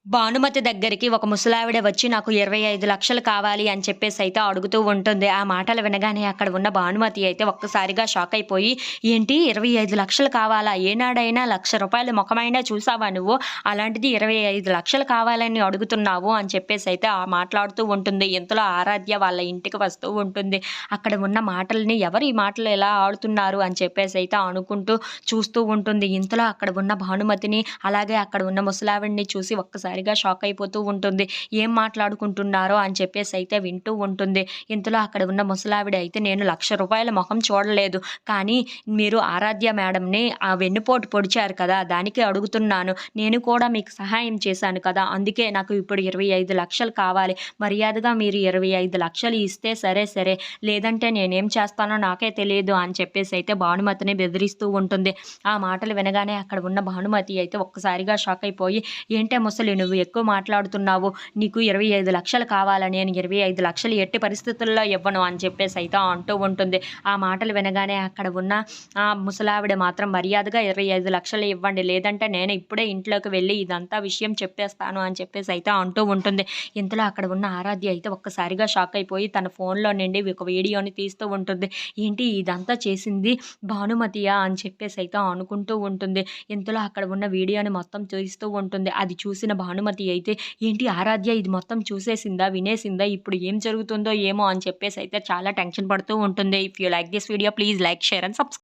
భానుమతి దగ్గరికి ఒక ముసలావిడ వచ్చి నాకు 25,00,000 కావాలి అని చెప్పేసైతే అడుగుతూ ఉంటుంది. ఆ మాటలు వినగానే అక్కడ ఉన్న భానుమతి అయితే ఒక్కసారిగా షాక్ అయిపోయి, "ఏంటి 25,00,000 కావాలా? ఏనాడైనా రూ. 1,00,000 మొఖమైనా చూసావా నువ్వు? అలాంటిది 25,00,000 కావాలని అడుగుతున్నావు" అని చెప్పేసైతే మాట్లాడుతూ ఉంటుంది. ఇంతలో ఆరాధ్య వాళ్ళ ఇంటికి వస్తూ ఉంటుంది. అక్కడ ఉన్న మాటల్ని ఎవరు ఈ మాటలు ఎలా ఆడుతున్నారు అని చెప్పేసైతే అనుకుంటూ చూస్తూ ఉంటుంది. ఇంతలో అక్కడ ఉన్న భానుమతిని, అలాగే అక్కడ ఉన్న ముసలావిడని చూసి ఒక్కసారిగా షాక్ అయిపోతూ ఉంటుంది. ఏం మాట్లాడుకుంటున్నారో అని చెప్పేసైతే వింటూ ఉంటుంది. ఇంతలో అక్కడ ఉన్న ముసలావిడ అయితే, "నేను రూ. 1,00,000 మొహం చూడలేదు. కానీ మీరు ఆరాధ్య మేడంని వెన్నుపోటు పొడిచారు కదా! దానికి అడుగుతున్నాను. నేను కూడా మీకు సహాయం చేశాను కదా! అందుకే నాకు ఇప్పుడు 25,00,000 కావాలి. మర్యాదగా మీరు 25,00,000 ఇస్తే సరే. లేదంటే నేనేం చేస్తానో నాకే తెలీదు" అని చెప్పేసైతే భానుమతిని బెదిరిస్తూ ఉంటుంది. ఆ మాటలు వినగానే అక్కడ ఉన్న భానుమతి అయితే ఒక్కసారిగా షాక్ అయిపోయి, "ఏంటే ముసలి నువ్వు ఎక్కువ మాట్లాడుతున్నావు. నీకు 25,00,000 కావాలా? నేను 25,00,000 ఎట్టి పరిస్థితుల్లో ఇవ్వను" అని చెప్పేసైతే అంటూ ఉంటుంది. ఆ మాటలు వినగానే అక్కడ ఉన్న ముసలావిడ మాత్రం, "మర్యాదగా 25,00,000 ఇవ్వండి. లేదంటే నేను ఇప్పుడే ఇంట్లోకి వెళ్ళి ఇదంతా విషయం చెప్పేస్తాను" అని చెప్పేసైతే అంటూ ఉంటుంది. ఇంతలో అక్కడ ఉన్న ఆరాధ్య అయితే ఒక్కసారిగా షాక్ అయిపోయి తన ఫోన్‌లో నుండి ఒక వీడియోని తీస్తూ ఉంటుంది. ఏంటి ఇదంతా చేసింది భానుమతియా అని చెప్పేసైతే అనుకుంటూ ఉంటుంది. ఇంతలో అక్కడ ఉన్న వీడియోని మొత్తం చూస్తూ ఉంటుంది. అది చూసిన భానుమతి అయితే, "ఏంటి ఆరాధ్య ఇది మొత్తం చూసేసిందా? వినేసిందా? ఇప్పుడు ఏం జరుగుతుందో ఏమో" అని చెప్పేసైతే చాలా టెన్షన్ పడుతూ ఉంటుంది. If you like this video please like, share and subscribe.